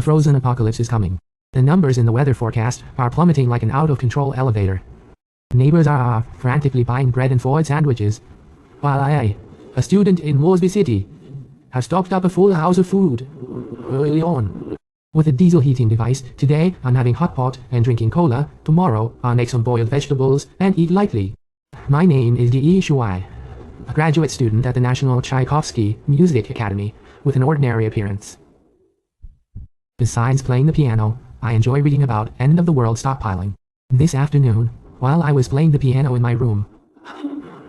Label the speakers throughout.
Speaker 1: frozen apocalypse is coming. The numbers in the weather forecast are plummeting like an out-of-control elevator. Neighbors are frantically buying bread and food sandwiches, while I, a student in Mosby City, have stocked up a full house of food early on. With a diesel heating device, today I'm having hot pot and drinking cola. Tomorrow I'll make some boiled vegetables and eat lightly. My name is D.E. Shuai, a graduate student at the National Tchaikovsky Music Academy with an ordinary appearance. Besides playing the piano, I enjoy reading about end-of-the-world stockpiling. This afternoon, while I was playing the piano in my room,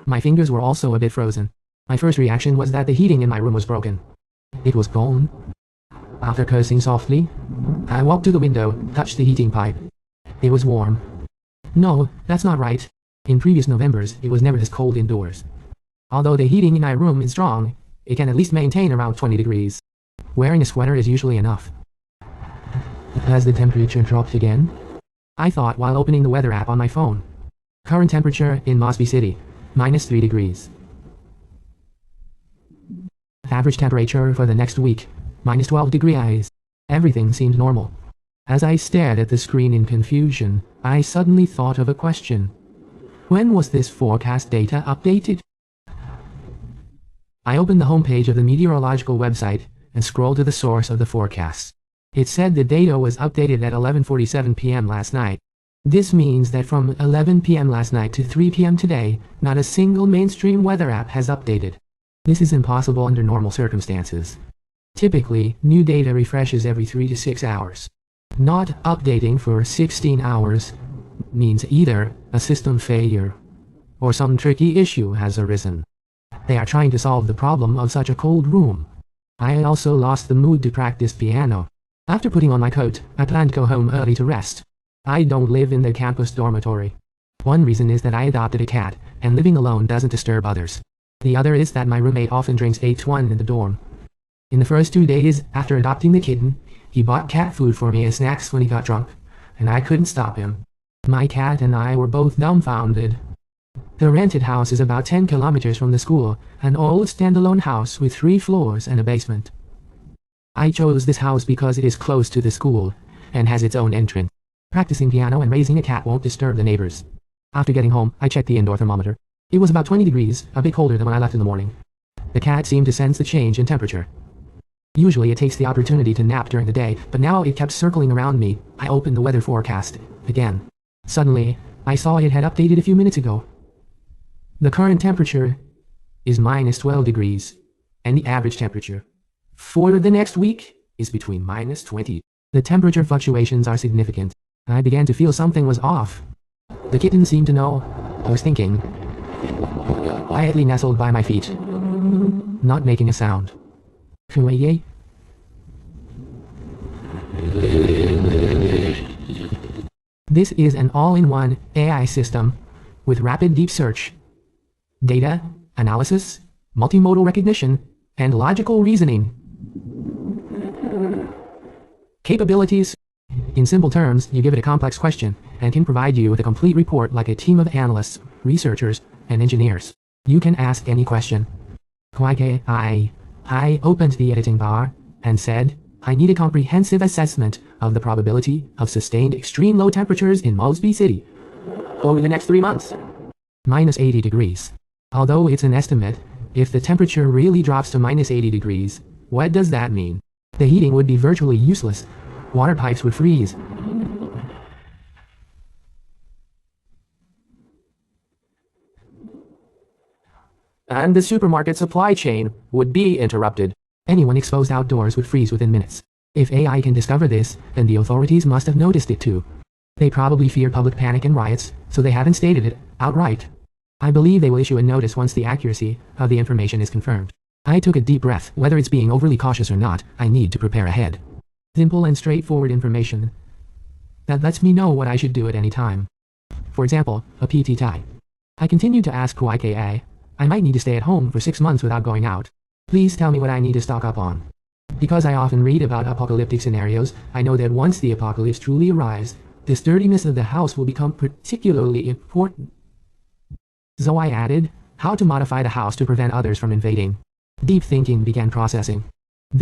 Speaker 1: my fingers were also a bit frozen. My first reaction was that the heating in my room was broken. It was gone. After cursing softly, I walked to the window, touched the heating pipe. It was warm. No, that's not right. In previous Novembers, it was never this cold indoors. Although the heating in my room is strong, it can at least maintain around 20 degrees. Wearing a sweater is usually enough. Has the temperature dropped again? I thought while opening the weather app on my phone. Current temperature in Mosby City, -3 degrees. Average temperature for the next week, -12 degrees. Everything seemed normal. As I stared at the screen in confusion, I suddenly thought of a question. When was this forecast data updated? I opened the homepage of the meteorological website and scrolled to the source of the forecast. It said the data was updated at 11:47 p.m. last night. This means that from 11 p.m. last night to 3 p.m. today, not a single mainstream weather app has updated. This is impossible under normal circumstances. Typically, new data refreshes every 3 to 6 hours. Not updating for 16 hours means either a system failure or some tricky issue has arisen. They are trying to solve the problem of such a cold room. I also lost the mood to practice piano. After putting on my coat, I plan to go home early to rest. I don't live in the campus dormitory. One reason is that I adopted a cat, and living alone doesn't disturb others. The other is that my roommate often drinks H1 in the dorm. In the first 2 days after adopting the kitten, he bought cat food for me as snacks when he got drunk, and I couldn't stop him. My cat and I were both dumbfounded. The rented house is about 10 kilometers from the school, an old standalone house with 3 floors and a basement. I chose this house because it is close to the school and has its own entrance. Practicing piano and raising a cat won't disturb the neighbors. After getting home, I checked the indoor thermometer. It was about 20 degrees, a bit colder than when I left in the morning. The cat seemed to sense the change in temperature. Usually it takes the opportunity to nap during the day, but now it kept circling around me. I opened the weather forecast again. Suddenly, I saw it had updated a few minutes ago. The current temperature is -12 degrees, and the average temperature for the next week is between -20. The temperature fluctuations are significant. I began to feel something was off. The kitten seemed to know I was thinking, quietly nestled by my feet, not making a sound. This is an all-in-one AI system with rapid deep search, data analysis, multimodal recognition, and logical reasoning capabilities. In simple terms, you give it a complex question and can provide you with a complete report like a team of analysts, researchers, and engineers. You can ask any question. I opened the editing bar and said, I need a comprehensive assessment of the probability of sustained extreme low temperatures in Mosby City over the next 3 months. -80 degrees. Although it's an estimate, if the temperature really drops to -80 degrees, what does that mean? The heating would be virtually useless. Water pipes would freeze. And the supermarket supply chain would be interrupted. Anyone exposed outdoors would freeze within minutes. If AI can discover this, then the authorities must have noticed it too. They probably fear public panic and riots, so they haven't stated it outright. I believe they will issue a notice once the accuracy of the information is confirmed. I took a deep breath. Whether it's being overly cautious or not, I need to prepare ahead. Simple and straightforward information that lets me know what I should do at any time. For example, a PT tie. I continued to ask QIKA. I might need to stay at home for 6 months without going out. Please tell me what I need to stock up on. Because I often read about apocalyptic scenarios, I know that once the apocalypse truly arrives, the sturdiness of the house will become particularly important. So I added, how to modify the house to prevent others from invading. Deep thinking began processing.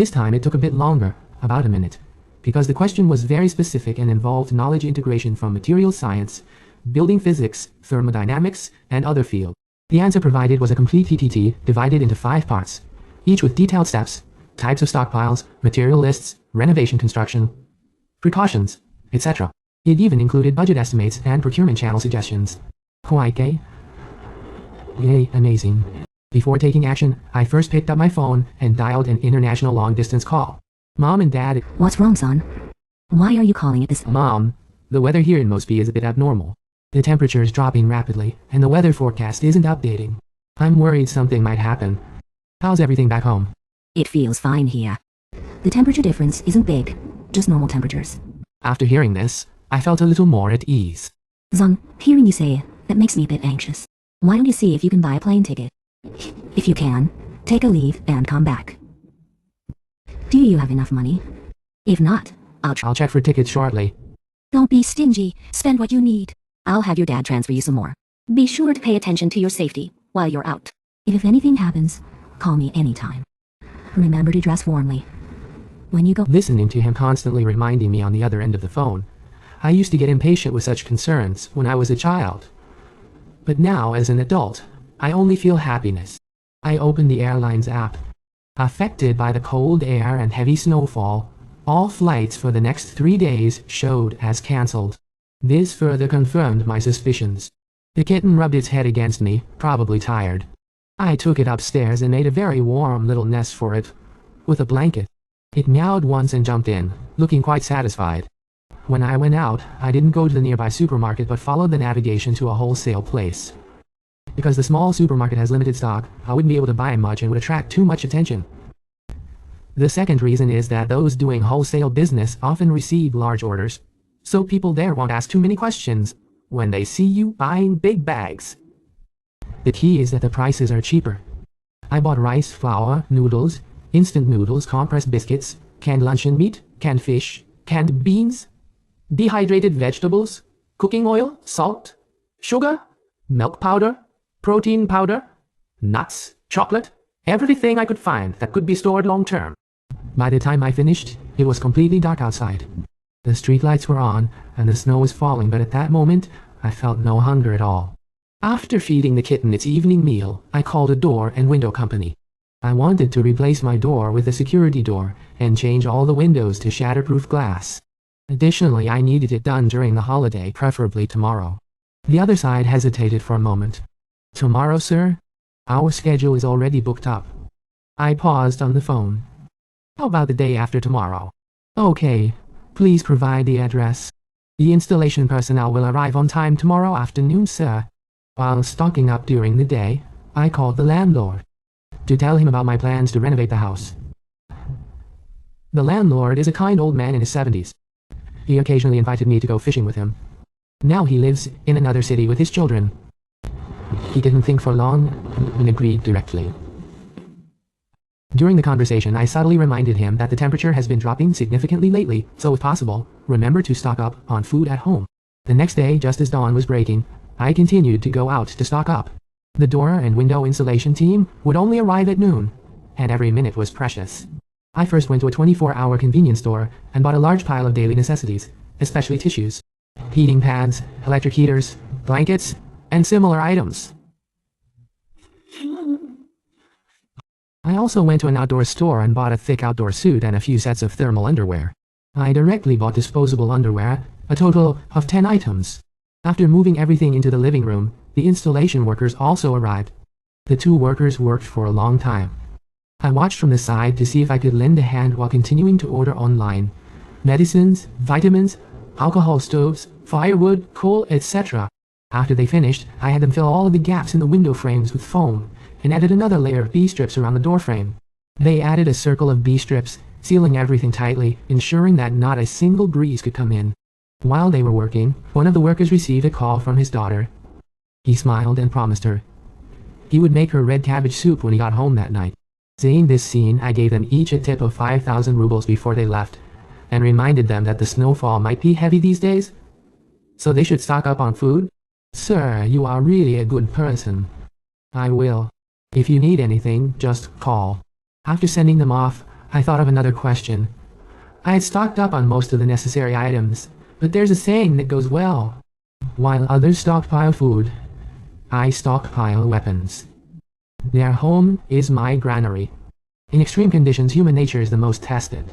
Speaker 1: This time it took a bit longer, about a minute, because the question was very specific and involved knowledge integration from material science, building physics, thermodynamics, and other fields. The answer provided was a complete TTT divided into 5 parts, each with detailed steps, types of stockpiles, material lists, renovation construction, precautions, etc. It even included budget estimates and procurement channel suggestions. Quite gay? Yay, amazing. Before taking action, I first picked up my phone and dialed an international long-distance call. Mom and Dad.
Speaker 2: What's wrong, son? Why are you calling it this?
Speaker 1: Mom, the weather here in Mosby is a bit abnormal. The temperature is dropping rapidly, and the weather forecast isn't updating. I'm worried something might happen. How's everything back home?
Speaker 2: It feels fine here. The temperature difference isn't big, just normal temperatures.
Speaker 1: After hearing this, I felt a little more at ease.
Speaker 2: Son, hearing you say it, that makes me a bit anxious. Why don't you see if you can buy a plane ticket? If you can, take a leave and come back. Do you have enough money? If not,
Speaker 1: I'll check for tickets shortly.
Speaker 2: Don't be stingy. Spend what you need. I'll have your dad transfer you some more. Be sure to pay attention to your safety while you're out. If anything happens, call me anytime. Remember to dress warmly. When you go—
Speaker 1: Listening to him constantly reminding me on the other end of the phone, I used to get impatient with such concerns when I was a child. But now, as an adult, I only feel happiness. I opened the airline's app. Affected by the cold air and heavy snowfall, all flights for the next 3 days showed as cancelled. This further confirmed my suspicions. The kitten rubbed its head against me, probably tired. I took it upstairs and made a very warm little nest for it, with a blanket. It meowed once and jumped in, looking quite satisfied. When I went out, I didn't go to the nearby supermarket but followed the navigation to a wholesale place. Because the small supermarket has limited stock, I wouldn't be able to buy much and would attract too much attention. The second reason is that those doing wholesale business often receive large orders, so people there won't ask too many questions when they see you buying big bags. The key is that the prices are cheaper. I bought rice, flour, noodles, instant noodles, compressed biscuits, canned luncheon meat, canned fish, canned beans, dehydrated vegetables, cooking oil, salt, sugar, milk powder, protein powder, nuts, chocolate, everything I could find that could be stored long term. By the time I finished, it was completely dark outside. The streetlights were on, and the snow was falling, but at that moment, I felt no hunger at all. After feeding the kitten its evening meal, I called a door and window company. I wanted to replace my door with a security door and change all the windows to shatterproof glass. Additionally, I needed it done during the holiday, preferably tomorrow. The other side hesitated for a moment. Tomorrow, sir? Our schedule is already booked up. I paused on the phone. How about the day after tomorrow? Okay. Please provide the address. The installation personnel will arrive on time tomorrow afternoon, sir. While stocking up during the day, I called the landlord to tell him about my plans to renovate the house. The landlord is a kind old man in his 70s. He occasionally invited me to go fishing with him. Now he lives in another city with his children. He didn't think for long and agreed directly. During the conversation, I subtly reminded him that the temperature has been dropping significantly lately, so if possible, remember to stock up on food at home. The next day, just as dawn was breaking, I continued to go out to stock up. The door and window installation team would only arrive at noon, and every minute was precious. I first went to a 24-hour convenience store and bought a large pile of daily necessities, especially tissues, heating pads, electric heaters, blankets, and similar items. I also went to an outdoor store and bought a thick outdoor suit and a few sets of thermal underwear. I directly bought disposable underwear, a total of 10 items. After moving everything into the living room, the installation workers also arrived. The 2 workers worked for a long time. I watched from the side to see if I could lend a hand while continuing to order online. Medicines, vitamins, alcohol stoves, firewood, coal, etc. After they finished, I had them fill all of the gaps in the window frames with foam, and added another layer of B-strips around the door frame. They added a circle of B-strips, sealing everything tightly, ensuring that not a single breeze could come in. While they were working, one of the workers received a call from his daughter. He smiled and promised her he would make her red cabbage soup when he got home that night. Seeing this scene, I gave them each a tip of 5,000 rubles before they left, and reminded them that the snowfall might be heavy these days, so they should stock up on food. Sir, you are really a good person. I will. If you need anything, just call. After sending them off, I thought of another question. I had stocked up on most of the necessary items, but there's a saying that goes well. While others stockpile food, I stockpile weapons. Their home is my granary. In extreme conditions, human nature is the most tested.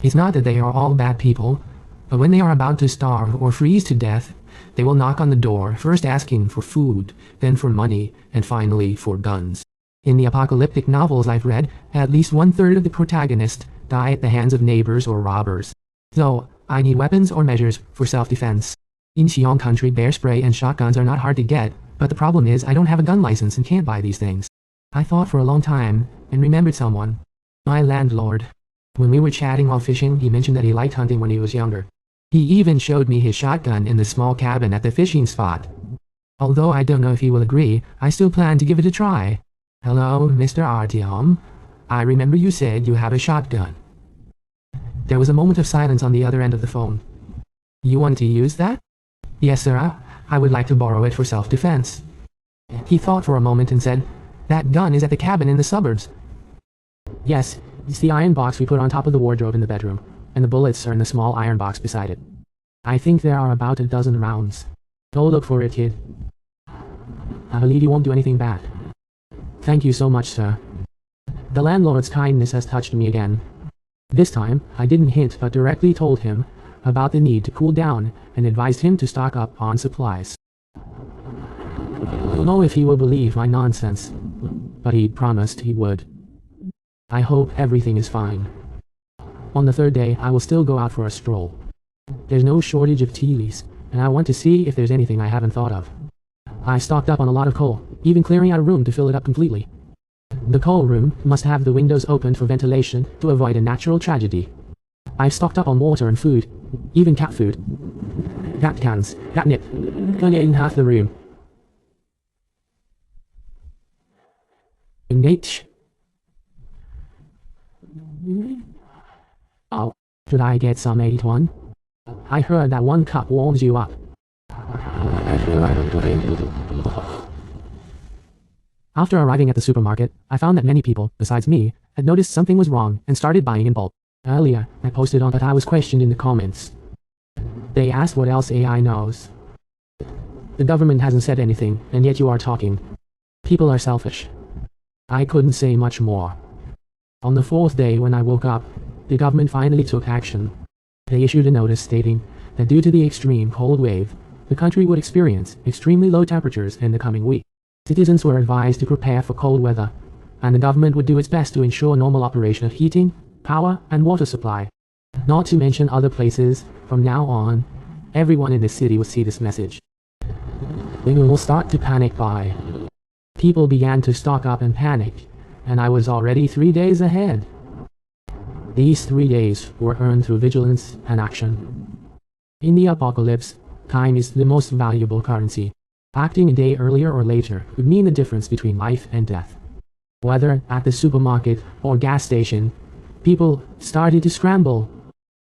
Speaker 1: It's not that they are all bad people, but when they are about to starve or freeze to death, they will knock on the door, first asking for food, then for money, and finally for guns. In the apocalyptic novels I've read, at least 1/3 of the protagonists die at the hands of neighbors or robbers. So, I need weapons or measures for self-defense. In Xiong country, bear spray and shotguns are not hard to get, but the problem is I don't have a gun license and can't buy these things. I thought for a long time, and remembered someone. My landlord. When we were chatting while fishing, he mentioned that he liked hunting when he was younger. He even showed me his shotgun in the small cabin at the fishing spot. Although I don't know if he will agree, I still plan to give it a try. Hello, Mr. Artyom. I remember you said you have a shotgun. There was a moment of silence on the other end of the phone. You want to use that? Yes, sir. I would like to borrow it for self-defense. He thought for a moment and said, that gun is at the cabin in the suburbs. Yes, it's the iron box we put on top of the wardrobe in the bedroom, and the bullets are in the small iron box beside it. I think there are about a dozen rounds. Go look for it, kid. I believe you won't do anything bad. Thank you so much, sir. The landlord's kindness has touched me again. This time, I didn't hint but directly told him about the need to cool down and advised him to stock up on supplies. I don't know if he will believe my nonsense, but he promised he would. I hope everything is fine. On the third day, I will still go out for a stroll. There's no shortage of tea leaves, and I want to see if there's anything I haven't thought of. I stocked up on a lot of coal, even clearing out a room to fill it up completely. The coal room must have the windows opened for ventilation to avoid a natural tragedy. I've stocked up on water and food, even cat food. Cat cans, catnip, gonna in half the room. Nate. Oh, should I get some 81? I heard that 1 cup warms you up. After arriving at the supermarket, I found that many people, besides me, had noticed something was wrong and started buying in bulk. Earlier, I posted on that I was questioned in the comments. They asked what else AI knows. The government hasn't said anything, and yet you are talking. People are selfish. I couldn't say much more. On the 4th day when I woke up, the government finally took action. They issued a notice stating that due to the extreme cold wave, the country would experience extremely low temperatures in the coming week. Citizens were advised to prepare for cold weather, and the government would do its best to ensure normal operation of heating, power, and water supply. Not to mention other places, from now on, everyone in the city will see this message. They will start to panic buy. People began to stock up and panic, and I was already 3 days ahead. These 3 days were earned through vigilance and action. In the apocalypse, time is the most valuable currency. Acting a day earlier or later would mean the difference between life and death. Whether at the supermarket or gas station, people started to scramble.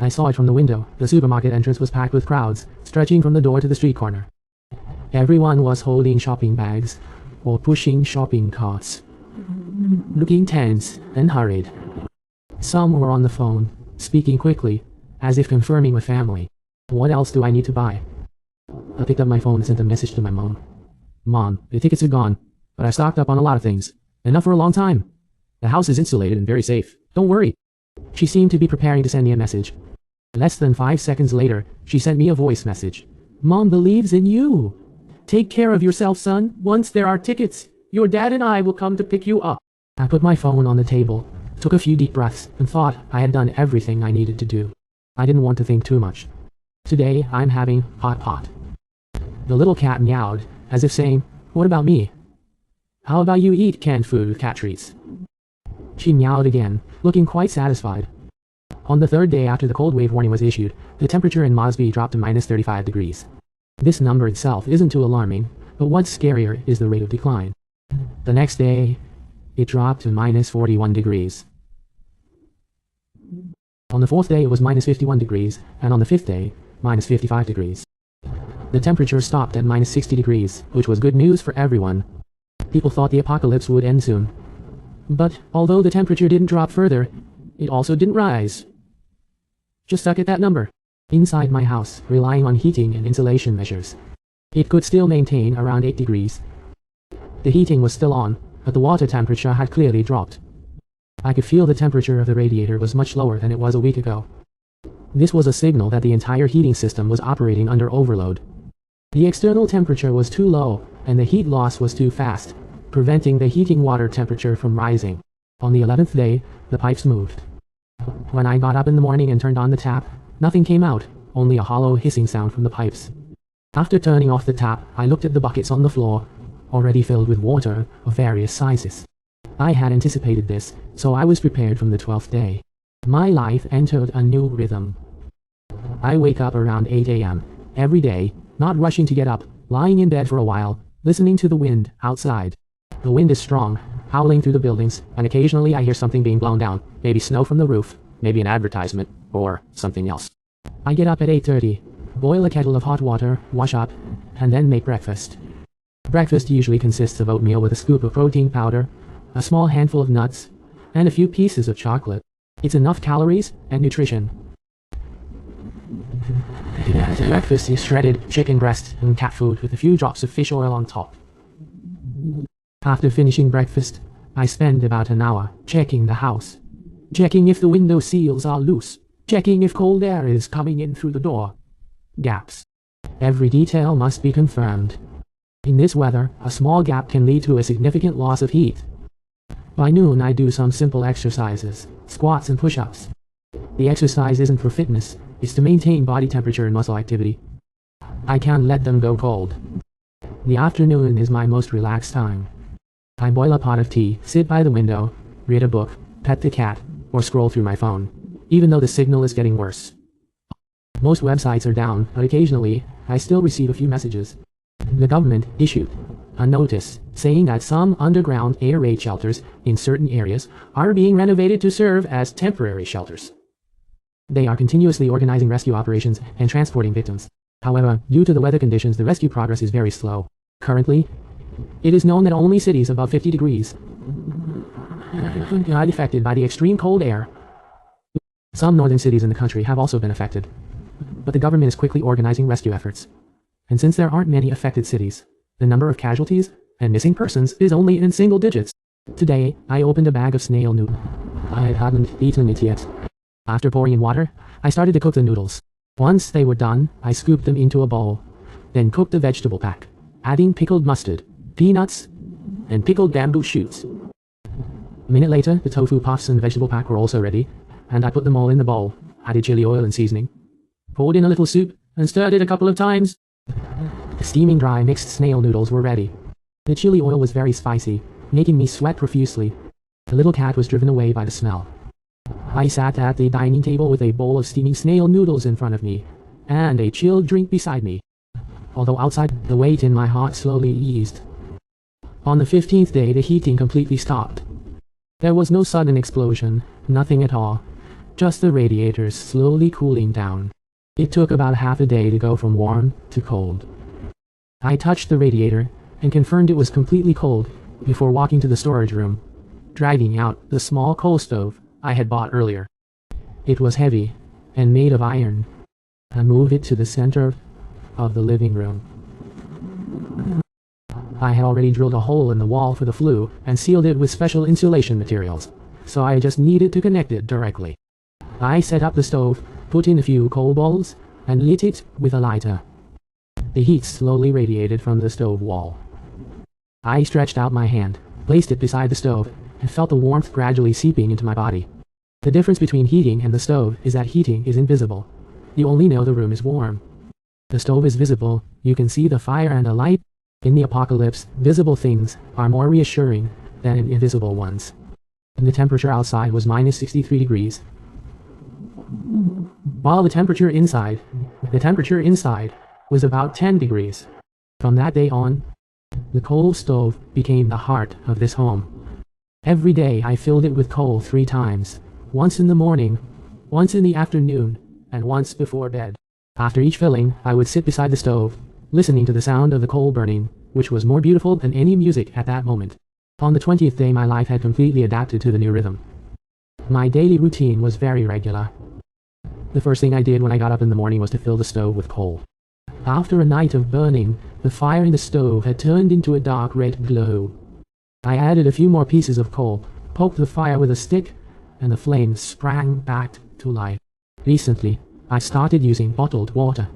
Speaker 1: I saw it from the window. The supermarket entrance was packed with crowds, stretching from the door to the street corner. Everyone was holding shopping bags or pushing shopping carts, looking tense and hurried. Some were on the phone, speaking quickly, as if confirming with family. What else do I need to buy? I picked up my phone and sent a message to my mom. Mom, the tickets are gone, but I stocked up on a lot of things. Enough for a long time. The house is insulated and very safe. Don't worry. She seemed to be preparing to send me a message. Less than 5 seconds later, she sent me a voice message. Mom believes in you. Take care of yourself, son. Once there are tickets, your dad and I will come to pick you up. I put my phone on the table, took a few deep breaths, and thought I had done everything I needed to do. I didn't want to think too much. Today, I'm having hot pot. The little cat meowed, as if saying, what about me? How about you eat canned food with cat treats? She meowed again, looking quite satisfied. On the 3rd day after the cold wave warning was issued, the temperature in Mosby dropped to minus 35 degrees. This number itself isn't too alarming, but what's scarier is the rate of decline. The next day, it dropped to minus 41 degrees. On the 4th day, it was minus 51 degrees, and on the 5th day, minus 55 degrees. The temperature stopped at minus 60 degrees, which was good news for everyone. People thought the apocalypse would end soon. But although the temperature didn't drop further, it also didn't rise. just stuck at that number. Inside my house, relying on heating and insulation measures, it could still maintain around 8 degrees. The heating was still on, but the water temperature had clearly dropped. I could feel the temperature of the radiator was much lower than it was a week ago. This was a signal that the entire heating system was operating under overload. The external temperature was too low, and the heat loss was too fast, preventing the heating water temperature from rising. On the 11th day, the pipes moved. When I got up in the morning and turned on the tap, nothing came out, only a hollow hissing sound from the pipes. After turning off the tap, I looked at the buckets on the floor, already filled with water of various sizes. I had anticipated this, so I was prepared from the 12th day. My life entered a new rhythm. I wake up around 8 a.m. every day, not rushing to get up, lying in bed for a while, listening to the wind outside. The wind is strong, howling through the buildings, and occasionally I hear something being blown down, maybe snow from the roof, maybe an advertisement, or something else. I get up at 8:30, boil a kettle of hot water, wash up, and then make breakfast. Breakfast usually consists of oatmeal with a scoop of protein powder, a small handful of nuts, and a few pieces of chocolate. It's enough calories and nutrition. Breakfast is shredded chicken breast and cat food with a few drops of fish oil on top. After finishing breakfast, I spend about an hour checking the house. Checking if the window seals are loose. Checking if cold air is coming in through the door. Gaps. Every detail must be confirmed. In this weather, a small gap can lead to a significant loss of heat. By noon, I do some simple exercises, squats and push-ups. The exercise isn't for fitness, it's to maintain body temperature and muscle activity. I can't let them go cold. The afternoon is my most relaxed time. I boil a pot of tea, sit by the window, read a book, pet the cat, or scroll through my phone, even though the signal is getting worse. Most websites are down, but occasionally, I still receive a few messages. The government issued a notice saying that some underground air raid shelters in certain areas are being renovated to serve as temporary shelters. They are continuously organizing rescue operations and transporting victims. However, due to the weather conditions, the rescue progress is very slow. Currently, it is known that only cities above 50 degrees are affected by the extreme cold air. Some northern cities in the country have also been affected, but the government is quickly organizing rescue efforts. And since there aren't many affected cities, the number of casualties and missing persons is only in single digits. Today, I opened a bag of snail noodles. I hadn't eaten it yet. After pouring in water, I started to cook the noodles. Once they were done, I scooped them into a bowl, then cooked the vegetable pack, adding pickled mustard, peanuts, and pickled bamboo shoots. A minute later, the tofu puffs and vegetable pack were also ready, and I put them all in the bowl, added chili oil and seasoning, poured in a little soup, and stirred it a couple of times. The steaming dry mixed snail noodles were ready. The chili oil was very spicy, making me sweat profusely. The little cat was driven away by the smell. I sat at the dining table with a bowl of steaming snail noodles in front of me, and a chilled drink beside me. Although outside, the weight in my heart slowly eased. On the 15th day, the heating completely stopped. There was no sudden explosion, nothing at all, just the radiators slowly cooling down. It took about half a day to go from warm to cold. I touched the radiator and confirmed it was completely cold before walking to the storage room, dragging out the small coal stove I had bought earlier. It was heavy and made of iron. I moved it to the center of the living room. I had already drilled a hole in the wall for the flue and sealed it with special insulation materials, so I just needed to connect it directly. I set up the stove, put in a few coal balls, and lit it with a lighter. The heat slowly radiated from the stove wall. I stretched out my hand, placed it beside the stove, and felt the warmth gradually seeping into my body. The difference between heating and the stove is that heating is invisible. You only know the room is warm. The stove is visible, you can see the fire and the light. In the apocalypse, visible things are more reassuring than invisible ones. The temperature outside was minus 63 degrees. While the temperature inside was about 10 degrees. From that day on, the coal stove became the heart of this home. Every day I filled it with coal 3 times, once in the morning, once in the afternoon, and once before bed. After each filling, I would sit beside the stove, listening to the sound of the coal burning, which was more beautiful than any music at that moment. On the 20th day, my life had completely adapted to the new rhythm. My daily routine was very regular. The first thing I did when I got up in the morning was to fill the stove with coal. After a night of burning, the fire in the stove had turned into a dark red glow. I added a few more pieces of coal, poked the fire with a stick, and the flames sprang back to life. Recently, I started using bottled water.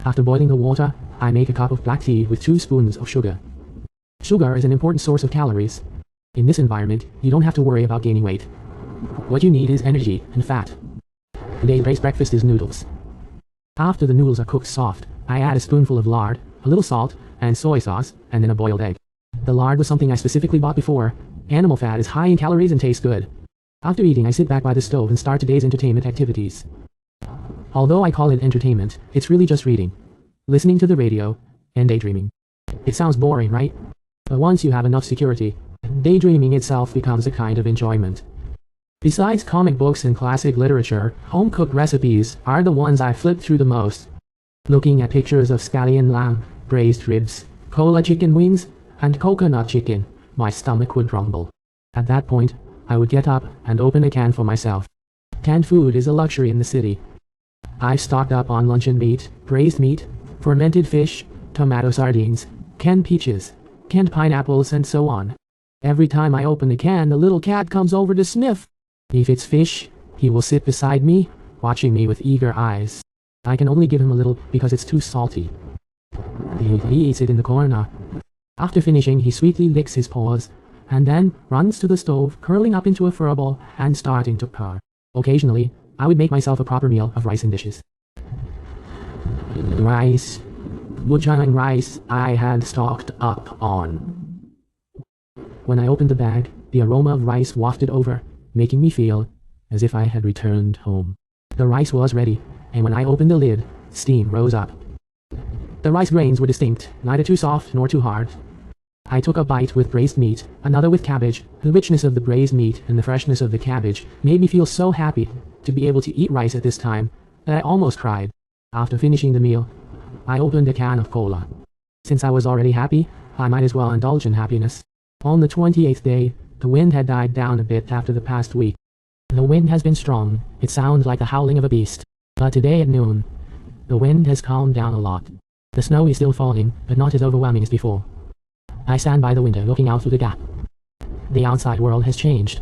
Speaker 1: After boiling the water, I make a cup of black tea with 2 spoons of sugar. Sugar is an important source of calories. In this environment, you don't have to worry about gaining weight. What you need is energy and fat. Today's breakfast is noodles. After the noodles are cooked soft, I add a spoonful of lard, a little salt, and soy sauce, and then a boiled egg. The lard was something I specifically bought before. Animal fat is high in calories and tastes good. After eating, I sit back by the stove and start today's entertainment activities. Although I call it entertainment, it's really just reading, listening to the radio, and daydreaming. It sounds boring, right? But once you have enough security, daydreaming itself becomes a kind of enjoyment. Besides comic books and classic literature, home-cooked recipes are the ones I flip through the most. Looking at pictures of scallion lamb, braised ribs, cola chicken wings, and coconut chicken, my stomach would rumble. At that point, I would get up and open a can for myself. Canned food is a luxury in the city. I've stocked up on luncheon meat, braised meat, fermented fish, tomato sardines, canned peaches, canned pineapples, and so on. Every time I open the can, the little cat comes over to sniff. If it's fish, he will sit beside me, watching me with eager eyes. I can only give him a little because it's too salty. He eats it in the corner. After finishing, he sweetly licks his paws, and then runs to the stove, curling up into a fur ball and starting to purr. Occasionally, I would make myself a proper meal of rice and dishes. Rice. Butchering rice I had stocked up on. When I opened the bag, the aroma of rice wafted over, making me feel as if I had returned home. The rice was ready, and when I opened the lid, steam rose up. The rice grains were distinct, neither too soft nor too hard. I took a bite with braised meat, another with cabbage. The richness of the braised meat and the freshness of the cabbage made me feel so happy to be able to eat rice at this time that I almost cried. After finishing the meal, I opened a can of cola. Since I was already happy, I might as well indulge in happiness. On the 28th day, the wind had died down a bit after the past week. The wind has been strong. It sounds like the howling of a beast. But today at noon, the wind has calmed down a lot. The snow is still falling, but not as overwhelming as before. I stand by the window looking out through the gap. The outside world has changed.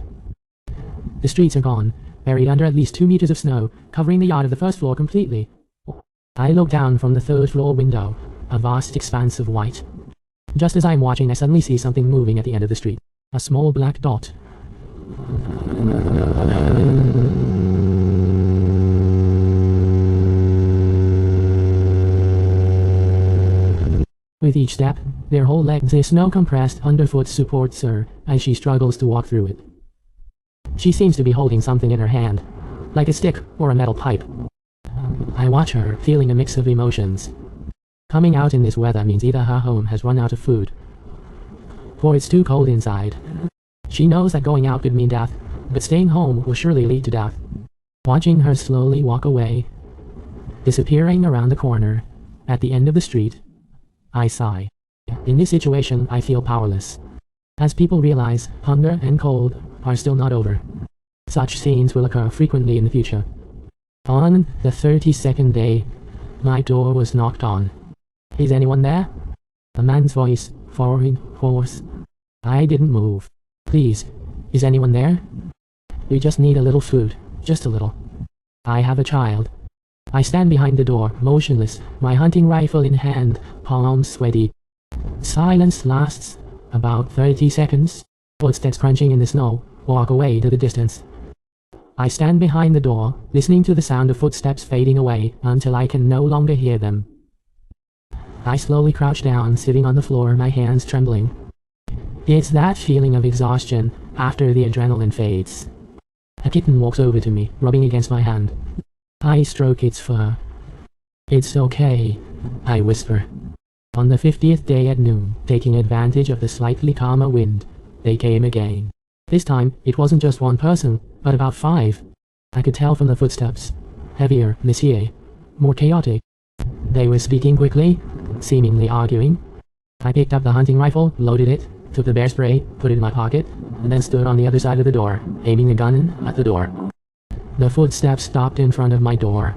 Speaker 1: The streets are gone, buried under at least 2 meters of snow, covering the yard of the first floor completely. I look down from the 3rd floor window, a vast expanse of white. Just as I'm watching, I suddenly see something moving at the end of the street. A small black dot. With each step, their whole legs is snow-compressed underfoot supports her as she struggles to walk through it. She seems to be holding something in her hand, like a stick or a metal pipe. I watch her, feeling a mix of emotions. Coming out in this weather means either her home has run out of food, or it's too cold inside. She knows that going out could mean death, but staying home will surely lead to death. Watching her slowly walk away, disappearing around the corner, at the end of the street, I sigh. In this situation, I feel powerless. As people realize, hunger and cold are still not over. Such scenes will occur frequently in the future. On the 32nd day, my door was knocked on. Is anyone there? A man's voice, foreign, hoarse. I didn't move. Please, is anyone there? We just need a little food, just a little. I have a child. I stand behind the door, motionless, my hunting rifle in hand, palms sweaty. Silence lasts about 30 seconds. Footsteps crunching in the snow walk away to the distance. I stand behind the door, listening to the sound of footsteps fading away until I can no longer hear them. I slowly crouch down, sitting on the floor, my hands trembling. It's that feeling of exhaustion after the adrenaline fades. A kitten walks over to me, rubbing against my hand. I stroke its fur. It's okay, I whisper. On the 50th day at noon, taking advantage of the slightly calmer wind, they came again. This time, it wasn't just one person, but about 5. I could tell from the footsteps. Heavier, monsieur, more chaotic. They were speaking quickly, seemingly arguing. I picked up the hunting rifle, loaded it, took the bear spray, put it in my pocket, and then stood on the other side of the door, aiming the gun at the door. The footsteps stopped in front of my door.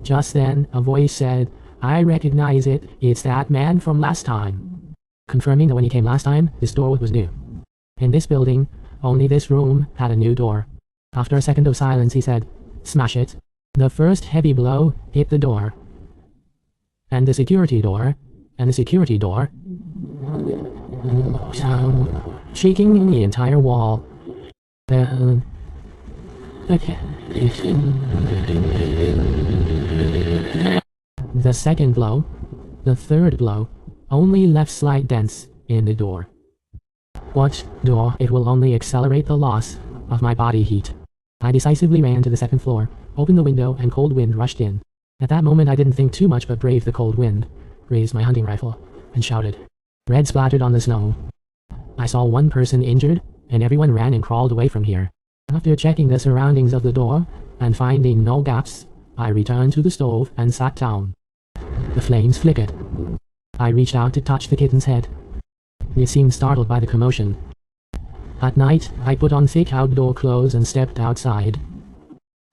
Speaker 1: Just then, a voice said, "I recognize it. It's that man from last time." Confirming that when he came last time, this door was new. In this building, only this room had a new door. After a second of silence, he said, "Smash it." The first heavy blow hit the door, and the security door, shaking the entire wall. The second blow, the third blow, only left slight dents in the door. What door? It will only accelerate the loss of my body heat. I decisively ran to the second floor, opened the window, and cold wind rushed in. At that moment I didn't think too much but braved the cold wind, raised my hunting rifle, and shouted. Red splattered on the snow. I saw one person injured, and everyone ran and crawled away from here. After checking the surroundings of the door, and finding no gaps, I returned to the stove and sat down. The flames flickered. I reached out to touch the kitten's head. It seemed startled by the commotion. At night, I put on thick outdoor clothes and stepped outside.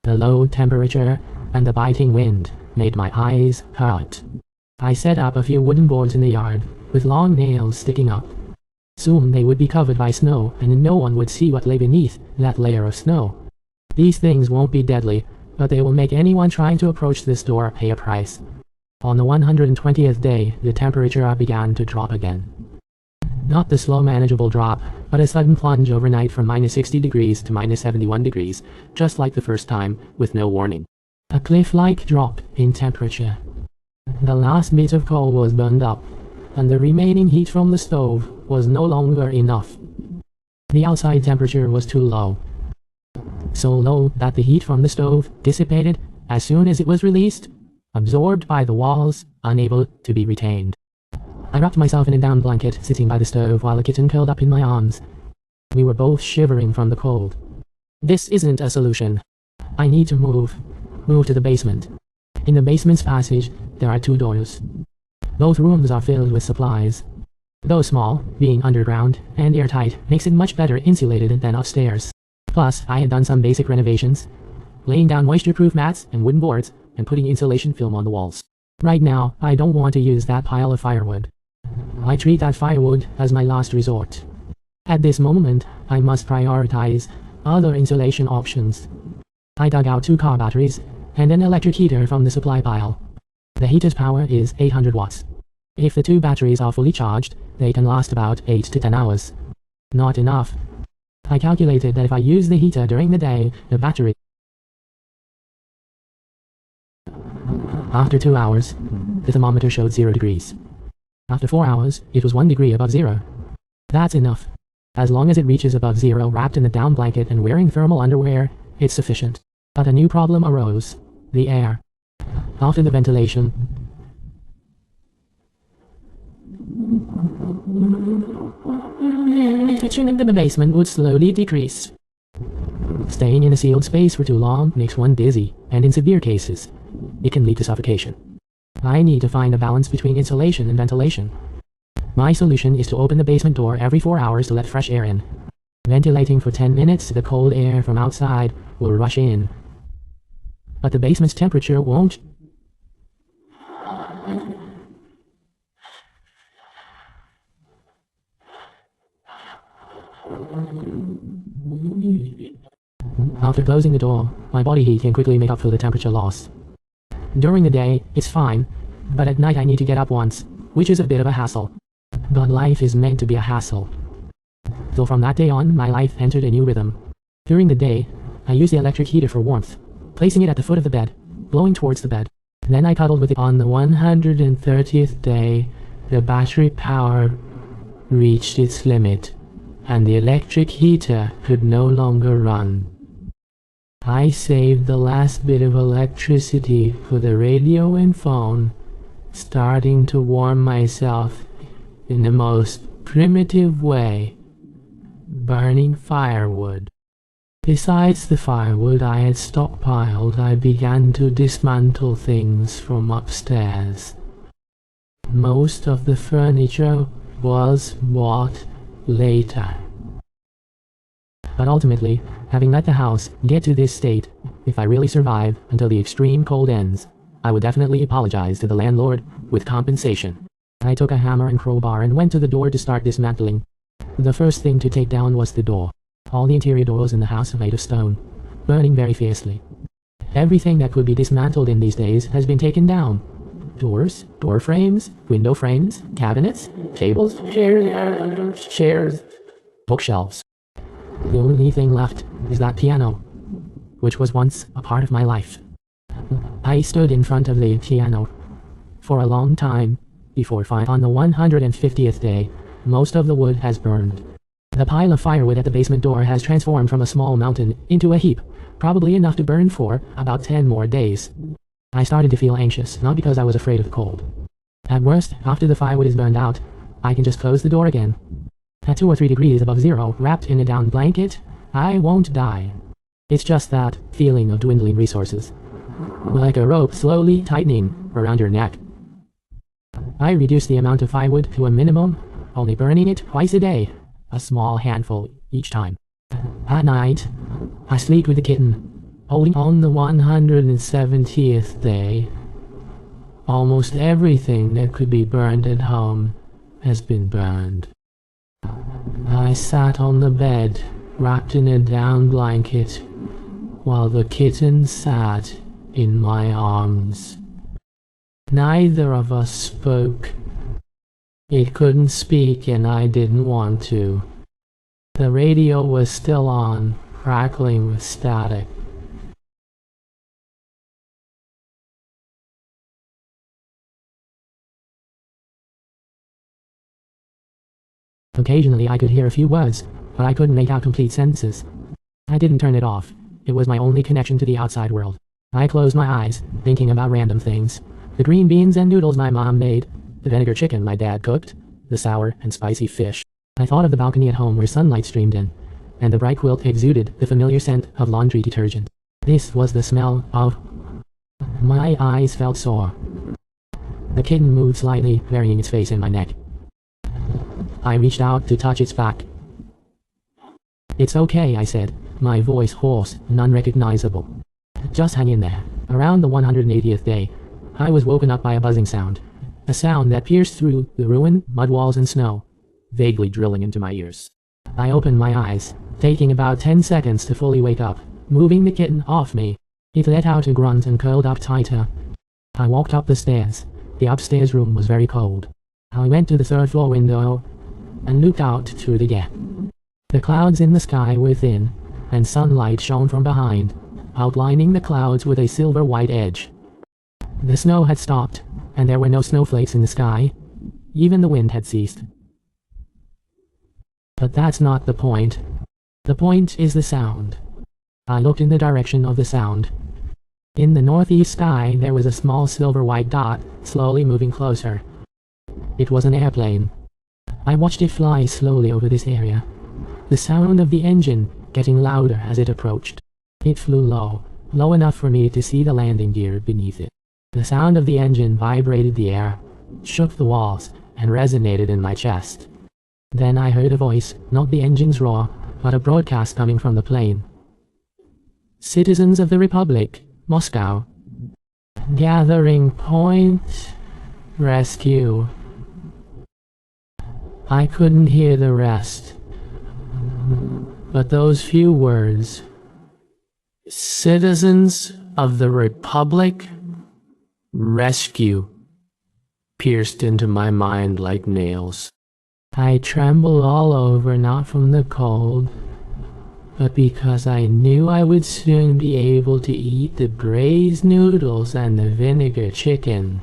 Speaker 1: The low temperature and the biting wind made my eyes hurt. I set up a few wooden boards in the yard, with long nails sticking up. Soon they would be covered by snow, and no one would see what lay beneath that layer of snow. These things won't be deadly, but they will make anyone trying to approach this door pay a price. On the 120th day, the temperature began to drop again. Not the slow manageable drop, but a sudden plunge overnight from -60 degrees to -71 degrees, just like the first time, with no warning. A cliff-like drop in temperature. The last bit of coal was burned up, and the remaining heat from the stove was no longer enough. The outside temperature was too low. So low that the heat from the stove dissipated as soon as it was released, absorbed by the walls, unable to be retained. I wrapped myself in a down blanket, sitting by the stove while the kitten curled up in my arms. We were both shivering from the cold. This isn't a solution. I need to move to the basement. In the basement's passage, there are 2 doors. Both rooms are filled with supplies. Though small, being underground and airtight makes it much better insulated than upstairs. Plus, I had done some basic renovations, laying down moisture-proof mats and wooden boards and putting insulation film on the walls. Right now, I don't want to use that pile of firewood. I treat that firewood as my last resort. At this moment, I must prioritize other insulation options. I dug out 2 car batteries and an electric heater from the supply pile. The heater's power is 800 watts. If the 2 batteries are fully charged, they can last about 8 to 10 hours. Not enough. I calculated that if I use the heater during the day, the battery... After 2 hours, the thermometer showed 0 degrees. After 4 hours, it was 1 degree above 0. That's enough. As long as it reaches above 0 wrapped in a down blanket and wearing thermal underwear, it's sufficient. But a new problem arose. The air. After the ventilation, temperature in the basement would slowly decrease. Staying in a sealed space for too long makes one dizzy, and in severe cases, it can lead to suffocation. I need to find a balance between insulation and ventilation. My solution is to open the basement door every 4 hours to let fresh air in. Ventilating for 10 minutes, the cold air from outside will rush in. But the basement's temperature won't. After closing the door, my body heat can quickly make up for the temperature loss. During the day, it's fine, but at night I need to get up once, which is a bit of a hassle. But life is meant to be a hassle. So from that day on, my life entered a new rhythm. During the day, I used the electric heater for warmth, placing it at the foot of the bed, blowing towards the bed. Then I cuddled with it. On the 130th day, the battery power reached its limit, and the electric heater could no longer run. I saved the last bit of electricity for the radio and phone, starting to warm myself in the most primitive way, burning firewood. Besides the firewood I had stockpiled, I began to dismantle things from upstairs. Most of the furniture was bought later. But ultimately, having let the house get to this state, If I really survive until the extreme cold ends, I would definitely apologize to the landlord with compensation. I took a hammer and crowbar and went to the door to start dismantling. The first thing to take down was the door. All the interior doors in the house are made of stone, burning very fiercely. Everything that could be dismantled in these days has been taken down. Doors, door frames, window frames, cabinets, tables, chairs, bookshelves. The only thing left is that piano, which was once a part of my life. I stood in front of the piano for a long time before on the 150th day, most of the wood has burned. The pile of firewood at the basement door has transformed from a small mountain into a heap, probably enough to burn for about 10 more days. I started to feel anxious, not because I was afraid of the cold. At worst, after the firewood is burned out, I can just close the door again. At 2 or 3 degrees above zero, wrapped in a down blanket, I won't die. It's just that feeling of dwindling resources, like a rope slowly tightening around your neck. I reduced the amount of firewood to a minimum, only burning it twice a day, a small handful each time. At night, I sleep with the kitten, holding on the 170th day. Almost everything that could be burned at home has been burned. I sat on the bed, wrapped in a down blanket, while the kitten sat in my arms. Neither of us spoke. It couldn't speak and I didn't want to. The radio was still on, crackling with static. Occasionally I could hear a few words, but I couldn't make out complete sentences. I didn't turn it off. It was my only connection to the outside world. I closed my eyes, thinking about random things. The green beans and noodles my mom made, the vinegar chicken my dad cooked, the sour and spicy fish. I thought of the balcony at home where sunlight streamed in, and the bright quilt exuded the familiar scent of laundry detergent. This was the smell of... My eyes felt sore. The kitten moved slightly, burying its face in my neck. I reached out to touch its back. "It's okay," I said, my voice hoarse and unrecognizable. "Just hang in there." Around the 180th day, I was woken up by a buzzing sound. A sound that pierced through the ruin, mud walls, and snow, vaguely drilling into my ears. I opened my eyes, taking about 10 seconds to fully wake up, moving the kitten off me. It let out a grunt and curled up tighter. I walked up the stairs. The upstairs room was very cold. I went to the third floor window and looked out through the gap. The clouds in the sky were thin, and sunlight shone from behind, outlining the clouds with a silver-white edge. The snow had stopped, and there were no snowflakes in the sky. Even the wind had ceased. But that's not the point. The point is the sound. I looked in the direction of the sound. In the northeast sky, there was a small silver-white dot, slowly moving closer. It was an airplane. I watched it fly slowly over this area, the sound of the engine getting louder as it approached. It flew low, low enough for me to see the landing gear beneath it. The sound of the engine vibrated the air, shook the walls, and resonated in my chest. Then I heard a voice, not the engine's roar, but a broadcast coming from the plane. "Citizens of the Republic, Moscow. Gathering point. Rescue." I couldn't hear the rest, but those few words, "Citizens of the Republic, rescue," pierced into my mind like nails. I trembled all over, not from the cold, but because I knew I would soon be able to eat the braised noodles and the vinegar chicken.